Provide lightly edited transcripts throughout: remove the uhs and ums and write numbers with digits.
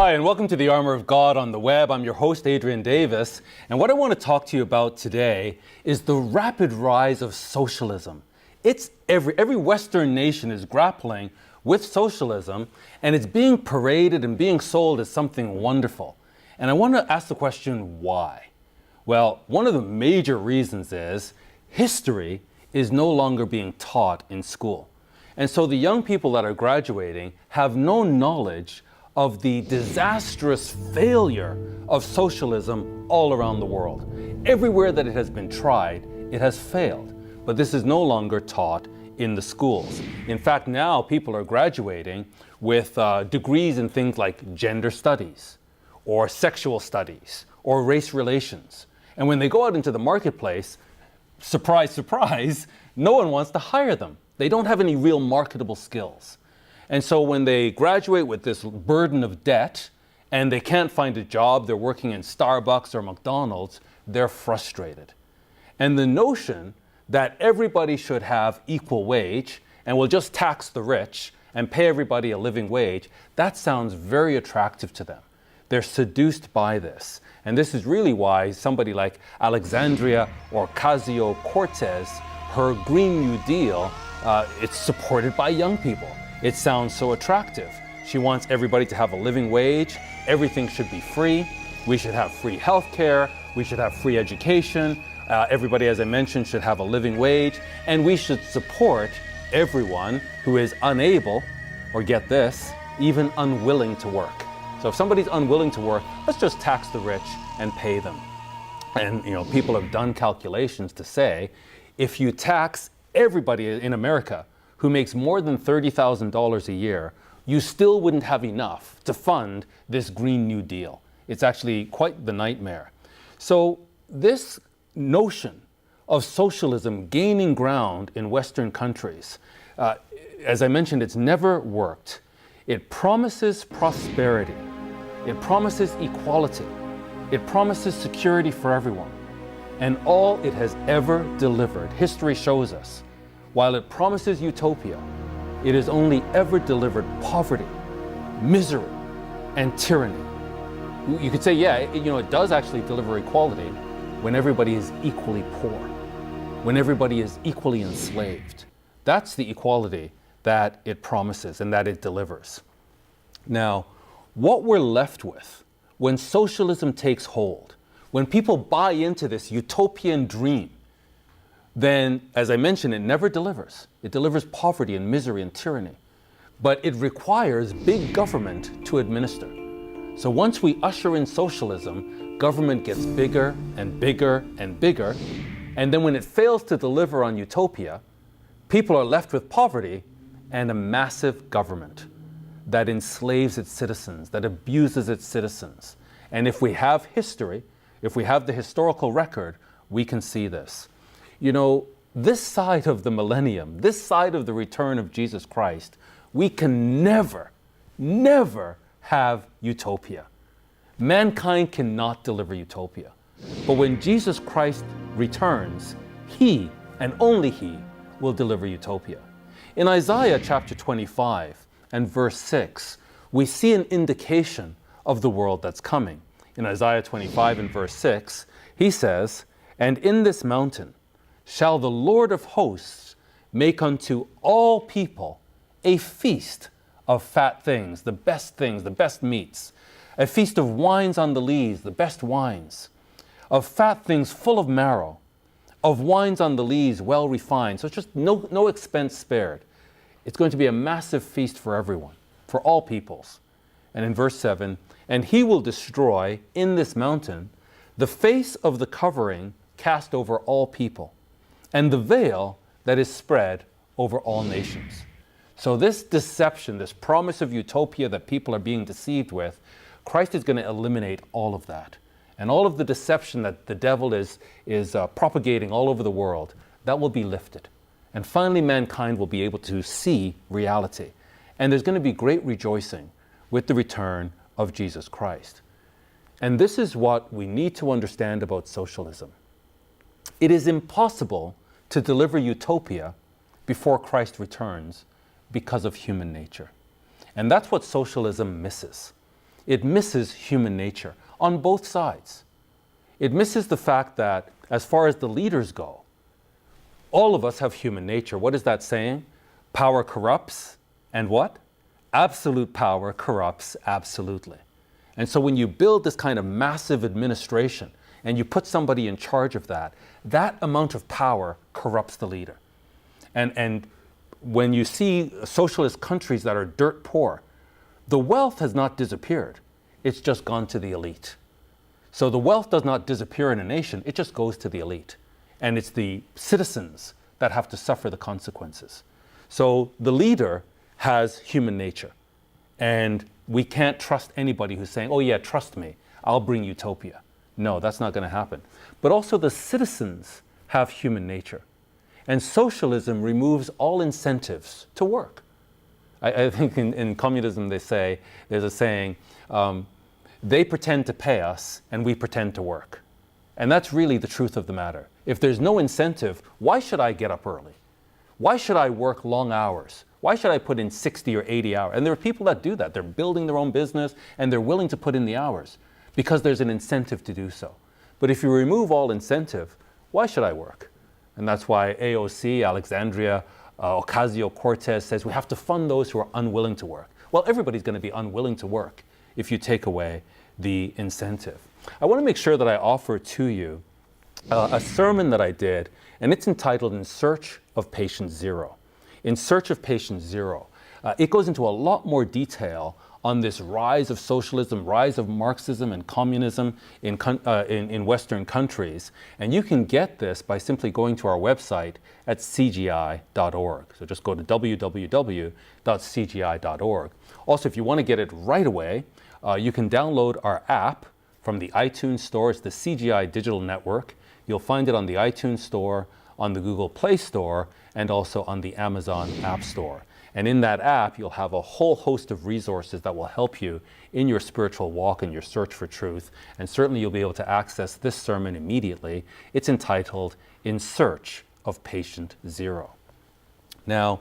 Hi, and welcome to the Armor of God on the web. I'm your host, Adrian Davis, and what I want to talk to you about today is the rapid rise of socialism. It's every Western nation is grappling with socialism, and it's being paraded and being sold as something wonderful. And I want to ask the question, why? Well, one of the major reasons is history is no longer being taught in school. And so the young people that are graduating have no knowledge of the disastrous failure of socialism all around the world. Everywhere that it has been tried, it has failed. But this is no longer taught in the schools. In fact, now people are graduating with degrees in things like gender studies, or sexual studies, or race relations. And when they go out into the marketplace, surprise, surprise, no one wants to hire them. They don't have any real marketable skills. And so when they graduate with this burden of debt and they can't find a job, they're working in Starbucks or McDonald's, they're frustrated. And the notion that everybody should have equal wage and we'll just tax the rich and pay everybody a living wage, that sounds very attractive to them. They're seduced by this. And this is really why somebody like Alexandria Ocasio-Cortez, her Green New Deal, it's supported by young people. It sounds so attractive. She wants everybody to have a living wage. Everything should be free. We should have free health care. We should have free education. Everybody, as I mentioned, should have a living wage. And we should support everyone who is unable, or get this, even unwilling to work. So if somebody's unwilling to work, let's just tax the rich and pay them. And people have done calculations to say, if you tax everybody in America who makes more than $30,000 a year, you still wouldn't have enough to fund this Green New Deal. It's actually quite the nightmare. So this notion of socialism gaining ground in Western countries, as I mentioned, it's never worked. It promises prosperity. It promises equality. It promises security for everyone. And all it has ever delivered, history shows us, while it promises utopia, it has only ever delivered poverty, misery, and tyranny. You could say, yeah, it does actually deliver equality when everybody is equally poor, when everybody is equally enslaved. That's the equality that it promises and that it delivers. Now, what we're left with when socialism takes hold, when people buy into this utopian dream, then, as I mentioned, it never delivers. It delivers poverty and misery and tyranny. But it requires big government to administer. So once we usher in socialism, government gets bigger and bigger and bigger. And then when it fails to deliver on utopia, people are left with poverty and a massive government that enslaves its citizens, that abuses its citizens. And if we have history, if we have the historical record, we can see this. This side of the millennium, this side of the return of Jesus Christ, we can never, never have utopia. Mankind cannot deliver utopia. But when Jesus Christ returns, He, and only He, will deliver utopia. In Isaiah chapter 25 and verse 6, we see an indication of the world that's coming. In Isaiah 25 and verse 6, he says, "And in this mountain shall the Lord of hosts make unto all people a feast of fat things, the best meats, a feast of wines on the lees, the best wines, of fat things full of marrow, of wines on the lees well refined." So it's just no expense spared. It's going to be a massive feast for everyone, for all peoples. And in verse 7, "And he will destroy in this mountain the face of the covering cast over all people, and the veil that is spread over all nations." So this deception, this promise of utopia that people are being deceived with, Christ is going to eliminate all of that. And all of the deception that the devil is propagating all over the world, that will be lifted. And finally, mankind will be able to see reality. And there's going to be great rejoicing with the return of Jesus Christ. And this is what we need to understand about socialism. It is impossible to deliver utopia before Christ returns because of human nature. And that's what socialism misses. it misses human nature on both sides. It misses the fact that, as far as the leaders go, all of us have human nature. What is that saying? Power corrupts, and what? Absolute power corrupts absolutely. And so when you build this kind of massive administration and you put somebody in charge of that, that amount of power corrupts the leader. And when you see socialist countries that are dirt poor, the wealth has not disappeared. It's just gone to the elite. So the wealth does not disappear in a nation, it just goes to the elite. And it's the citizens that have to suffer the consequences. So the leader has human nature. And we can't trust anybody who's saying, oh yeah, trust me, I'll bring utopia. No, that's not going to happen. But also the citizens have human nature. And socialism removes all incentives to work. I think in communism they say, there's a saying, they pretend to pay us and we pretend to work. And that's really the truth of the matter. If there's no incentive, why should I get up early? Why should I work long hours? Why should I put in 60 or 80 hours? And there are people that do that. They're building their own business and they're willing to put in the hours because there's an incentive to do so. But if you remove all incentive, why should I work? And that's why AOC, Alexandria Ocasio-Cortez says we have to fund those who are unwilling to work. Well, everybody's going to be unwilling to work if you take away the incentive. I want to make sure that I offer to you a sermon that I did, and it's entitled In Search of Patient Zero. In Search of Patient Zero. It goes into a lot more detail on this rise of socialism, rise of Marxism and communism in Western countries. And you can get this by simply going to our website at cgi.org. So just go to www.cgi.org. Also, if you want to get it right away, you can download our app from the iTunes Store. It's the CGI Digital Network. You'll find it on the iTunes Store, on the Google Play Store, and also on the Amazon App Store. And in that app, you'll have a whole host of resources that will help you in your spiritual walk and your search for truth. And certainly you'll be able to access this sermon immediately. It's entitled In Search of Patient Zero. Now,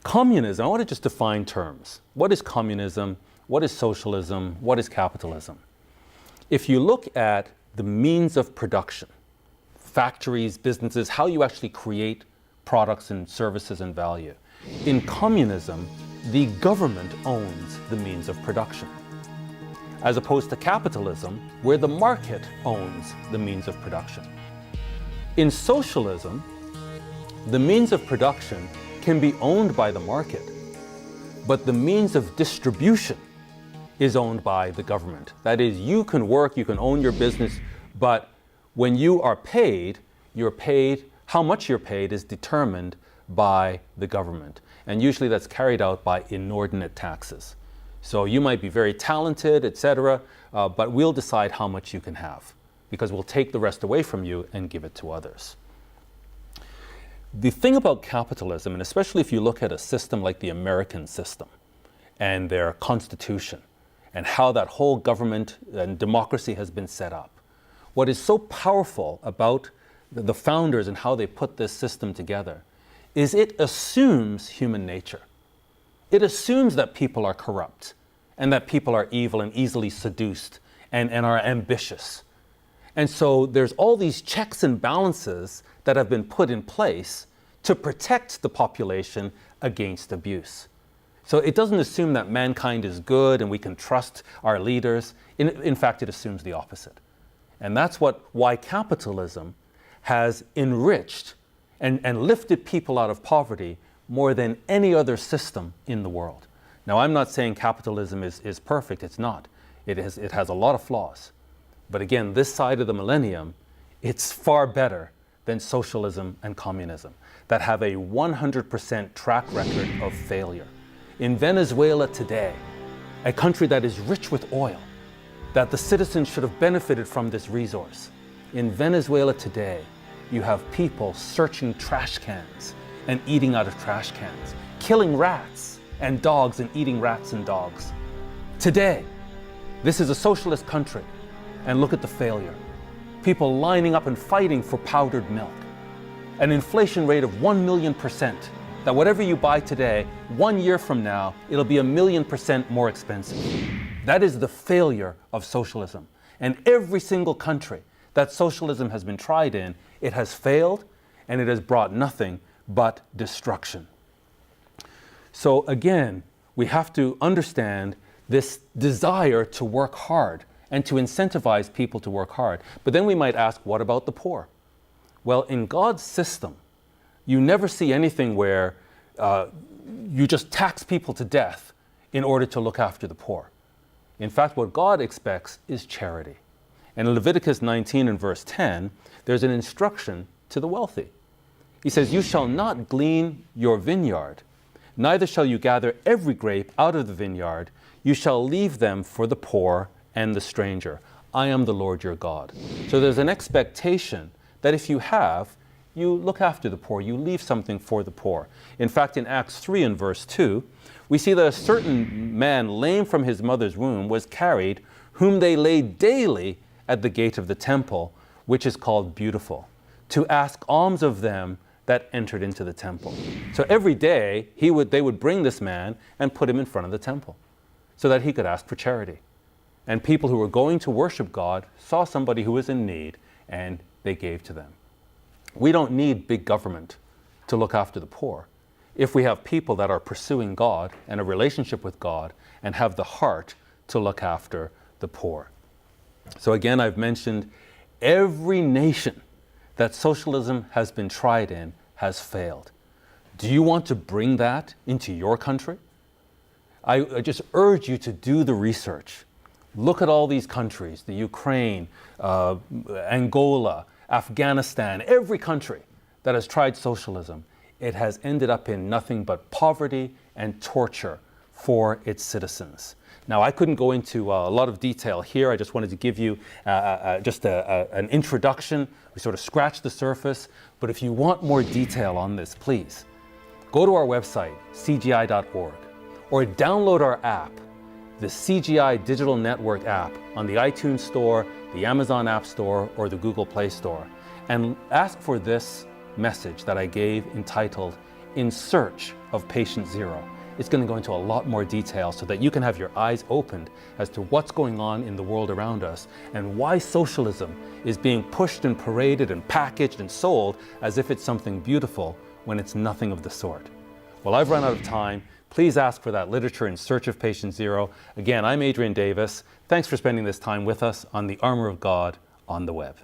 communism, I want to just define terms. What is communism? What is socialism? What is capitalism? If you look at the means of production, factories, businesses, how you actually create products and services and value. In communism, the government owns the means of production, as opposed to capitalism, where the market owns the means of production. In socialism, the means of production can be owned by the market, but the means of distribution is owned by the government. That is, you can work, you can own your business, but when you are paid, how much you're paid is determined by the government. And usually that's carried out by inordinate taxes. So you might be very talented, etc., but we'll decide how much you can have because we'll take the rest away from you and give it to others. The thing about capitalism, and especially if you look at a system like the American system and their constitution and how that whole government and democracy has been set up, what is so powerful about the founders and how they put this system together is it assumes human nature. It assumes that people are corrupt and that people are evil and easily seduced and are ambitious. And so there's all these checks and balances that have been put in place to protect the population against abuse. So it doesn't assume that mankind is good and we can trust our leaders. In fact, it assumes the opposite. And that's why capitalism has enriched and lifted people out of poverty more than any other system in the world. Now, I'm not saying capitalism is perfect. It's not. It has a lot of flaws. But again, this side of the millennium, it's far better than socialism and communism that have a 100% track record of failure. In Venezuela today, a country that is rich with oil, that the citizens should have benefited from this resource. In Venezuela today, you have people searching trash cans and eating out of trash cans, killing rats and dogs and eating rats and dogs. Today, this is a socialist country, and look at the failure. People lining up and fighting for powdered milk. An inflation rate of 1,000,000%, that whatever you buy today, 1 year from now, it'll be 1,000,000% more expensive. That is the failure of socialism. And every single country that socialism has been tried in, it has failed and it has brought nothing but destruction. So again, we have to understand this desire to work hard and to incentivize people to work hard. But then we might ask, what about the poor? Well, in God's system, you never see anything where you just tax people to death in order to look after the poor. In fact, what God expects is charity. And in Leviticus 19 and verse 10, there's an instruction to the wealthy. He says, "You shall not glean your vineyard, neither shall you gather every grape out of the vineyard. You shall leave them for the poor and the stranger. I am the Lord your God." So there's an expectation that if you have, you look after the poor, you leave something for the poor. In fact, in Acts 3 and verse 2, we see that a certain man lame from his mother's womb was carried, whom they laid daily at the gate of the temple, which is called Beautiful, to ask alms of them that entered into the temple. So every day they would bring this man and put him in front of the temple so that he could ask for charity. And people who were going to worship God saw somebody who was in need and they gave to them. We don't need big government to look after the poor if we have people that are pursuing God and a relationship with God and have the heart to look after the poor. So again, I've mentioned every nation that socialism has been tried in has failed. Do you want to bring that into your country? I just urge you to do the research. Look at all these countries, the Ukraine, Angola, Afghanistan, every country that has tried socialism. It has ended up in nothing but poverty and torture for its citizens. Now, I couldn't go into a lot of detail here. I just wanted to give you an introduction. We sort of scratched the surface. But if you want more detail on this, please go to our website, cgi.org, or download our app, the CGI Digital Network app, on the iTunes Store, the Amazon App Store, or the Google Play Store, and ask for this message that I gave entitled "In Search of Patient Zero." It's going to go into a lot more detail so that you can have your eyes opened as to what's going on in the world around us and why socialism is being pushed and paraded and packaged and sold as if it's something beautiful when it's nothing of the sort. Well, I've run out of time. Please ask for that literature, In Search of Patient Zero. Again, I'm Adrian Davis. Thanks for spending this time with us on the Armor of God on the web.